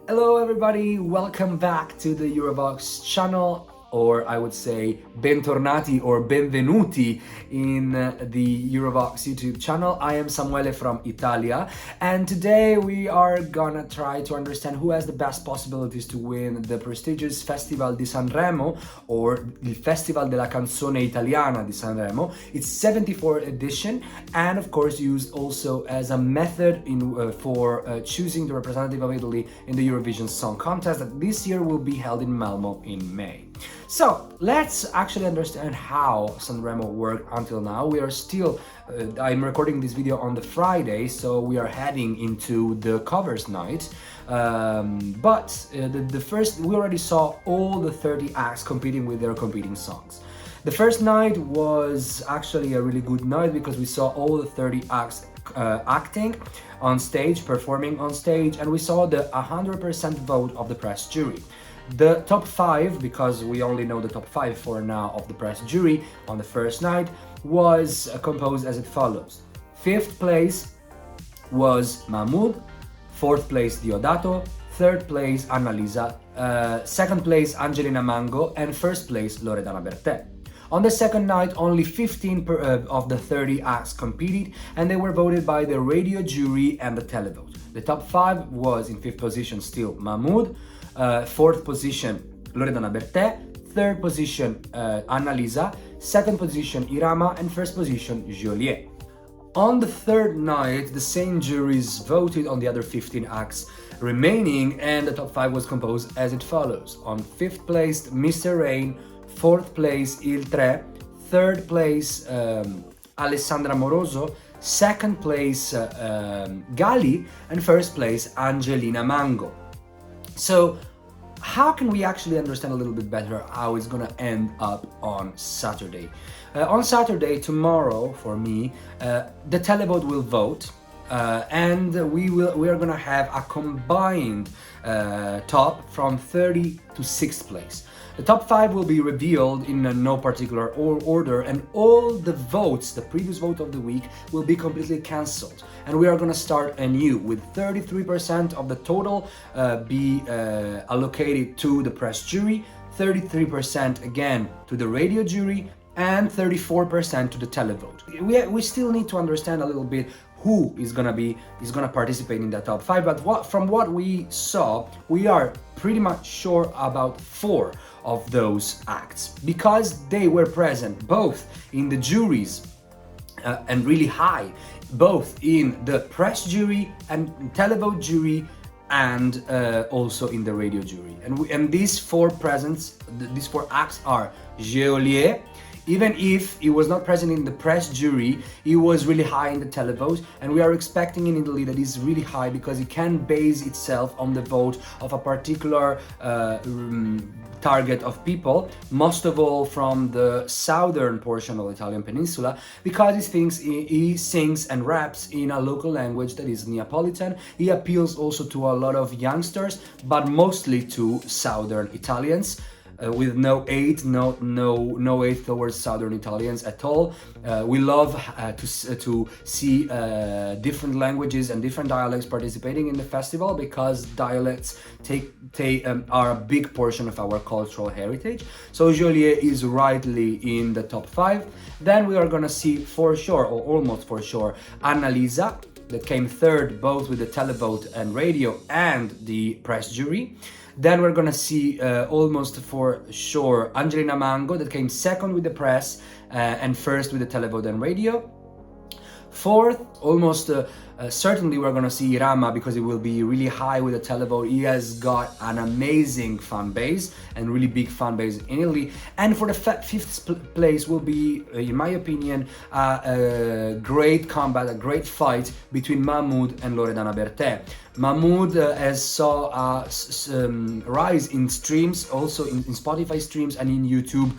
Hello everybody, welcome back to the Eurovox channel, or I would say bentornati or benvenuti in the Eurovox YouTube channel. I am Samuele from Italia, and today we are gonna try to understand who has the best possibilities to win the prestigious Festival di Sanremo, or il Festival della Canzone Italiana di Sanremo. It's 74th edition, and of course used also as a method for choosing the representative of Italy in the Eurovision Song Contest that this year will be held in Malmo in May. So let's actually understand how Sanremo worked until now. We are still, I'm recording this video on the Friday, so we are heading into the covers night. The first, we already saw all the 30 acts competing with their competing songs. The first night was actually a really good night because we saw all the 30 acts acting on stage, performing on stage, and we saw the 100% vote of the press jury. The top 5, because we only know the top 5 for now of the press jury on the first night, was composed as it follows. 5th place was Mahmood, 4th place Diodato, 3rd place Annalisa, 2nd place Angelina Mango, and 1st place Loredana. On the second night, only 15 of the 30 acts competed, and they were voted by the radio jury and the televote. The top 5 was in 5th position still Mahmood, 4th position Loredana, 3rd position Annalisa, 2nd position Irama, and 1st position Geolier. On the third night, the same juries voted on the other 15 acts remaining, and the top 5 was composed as it follows. On 5th place Mr.Rain, 4th place Il 3, 3rd place Alessandra Amoroso, 2nd place Gali, and 1st place Angelina Mango. So how can we actually understand a little bit better how it's gonna end up on Saturday? On Saturday, tomorrow, for me, the televote will vote, and we are gonna have a combined top from 30 to 6th place. The top 5 will be revealed in no particular order, and all the votes, the previous vote of the week, will be completely cancelled. And we are going to start anew with 33% of the total be allocated to the press jury, 33% again to the radio jury, and 34% to the televote. We still need to understand a little bit who is gonna participate in the top 5, but from what we saw, we are pretty much sure about 4 of those acts because they were present both in the juries and really high, both in the press jury and televote jury, and also in the radio jury. And these 4 these 4 acts are Geolier. Even if he was not present in the press jury, he was really high in the televote, and we are expecting in Italy that he's really high because it can base itself on the vote of a particular target of people, most of all from the southern portion of the Italian peninsula, because he sings and raps in a local language that is Neapolitan. He appeals also to a lot of youngsters, but mostly to southern Italians. With no hate towards Southern Italians at all. We love to see different languages and different dialects participating in the festival because dialects are a big portion of our cultural heritage. So Geolier is rightly in the top 5. Then we are gonna see for sure, or almost for sure, Annalisa, that came 3rd both with the televote and radio and the press jury. Then we're gonna see almost for sure Angelina Mango, that came 2nd with the press and 1st with the televote and radio. 4th, almost certainly we're gonna see Irama because it will be really high with the televote. He has got an amazing fan base and really big fan base in Italy. And for the 5th place will be, in my opinion, a great combat, a great fight between Mahmood and Loredana. Mahmood has saw a rise in streams, also in Spotify streams and in YouTube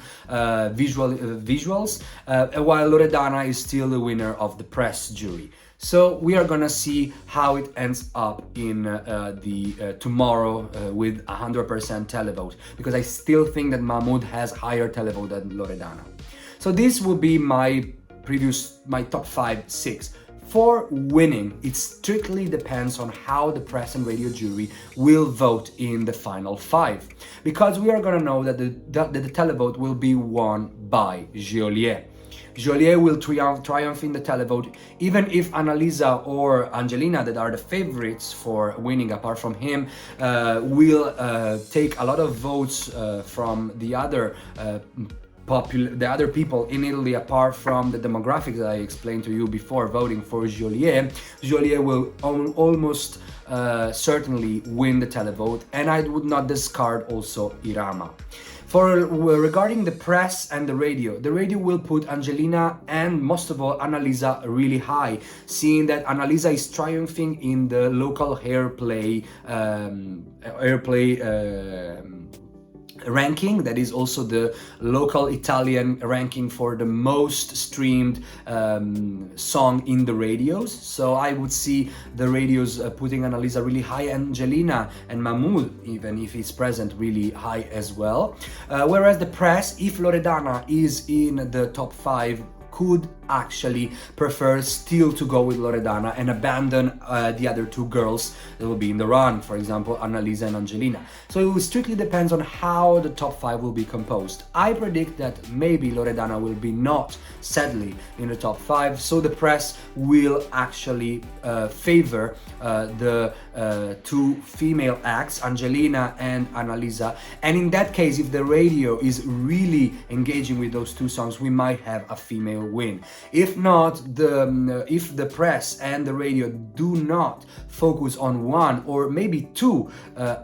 visuals, while Loredana is still the winner of the press jury. So we are gonna see how it ends up in the tomorrow with 100% televote, because I still think that Mahmood has higher televote than Loredana. So this will be my top 5, 6. For winning, it strictly depends on how the press and radio jury will vote in the final 5. Because we are gonna know that the televote will be won by Geolier. Geolier will triumph in the televote, even if Annalisa or Angelina, that are the favorites for winning apart from him, will take a lot of votes from the other people in Italy, apart from the demographics that I explained to you before voting for Geolier. Geolier will almost certainly win the televote, and I would not discard also Irama. Regarding the press and the radio will put Angelina and most of all Annalisa really high, seeing that Annalisa is triumphing in the local airplay ranking. That is also the local Italian ranking for the most streamed song in the radios. So I would see the radios putting Annalisa really high, Angelina and Mahmood, even if he's present, really high as well. Whereas the press, if Loredana is in the top 5, could actually prefer still to go with Loredana and abandon the other 2 girls that will be in the run, for example Annalisa and Angelina. So it strictly depends on how the top 5 will be composed. I predict that maybe Loredana will be not, sadly, in the top 5, so the press will actually favor the 2 female acts, Angelina and Annalisa, and in that case, if the radio is really engaging with those 2 songs, we might have a female win. If not, if the press and the radio do not focus on 1 or maybe 2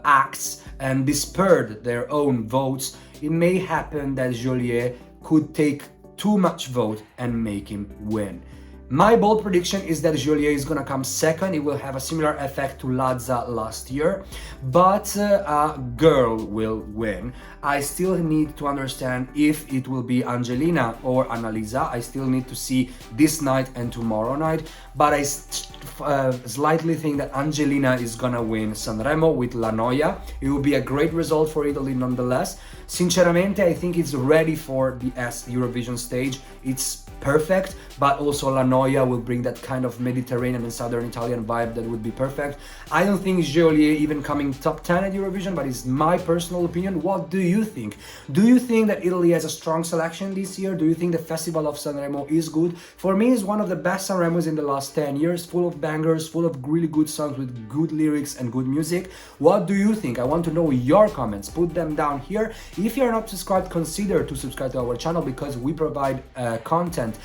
acts and disperse their own votes, it may happen that Geolier could take too much vote and make him win. My bold prediction is that Geolier is gonna come second. It will have a similar effect to Lazza last year, but a girl will win. I still need to understand if it will be Angelina or Annalisa. I still need to see this night and tomorrow night, but I slightly think that Angelina is gonna win Sanremo with La Noia. It will be a great result for Italy nonetheless. Sinceramente, I think it's ready for the Eurovision stage. It's perfect, but also La Noia will bring that kind of Mediterranean and Southern Italian vibe that would be perfect. I don't think Geolier even coming top 10 at Eurovision, but it's my personal opinion. What do you think? Do you think that Italy has a strong selection this year? Do you think the Festival of Sanremo is good? For me, it's one of the best Sanremos in the last 10 years, full of bangers, full of really good songs with good lyrics and good music. What do you think? I want to know your comments. Put them down here. If you're not subscribed, consider to subscribe to our channel, because we provide content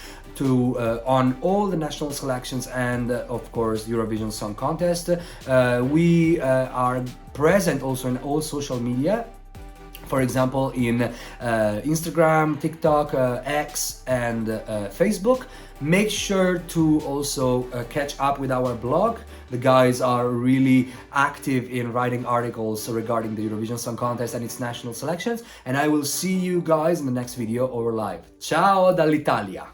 on all the national selections and of course Eurovision Song Contest. We are present also in all social media, for example in Instagram, TikTok, X and Facebook. Make sure to also catch up with our blog. The guys are really active in writing articles regarding the Eurovision Song Contest and its national selections, and I will see you guys in the next video or live. Ciao dall'Italia!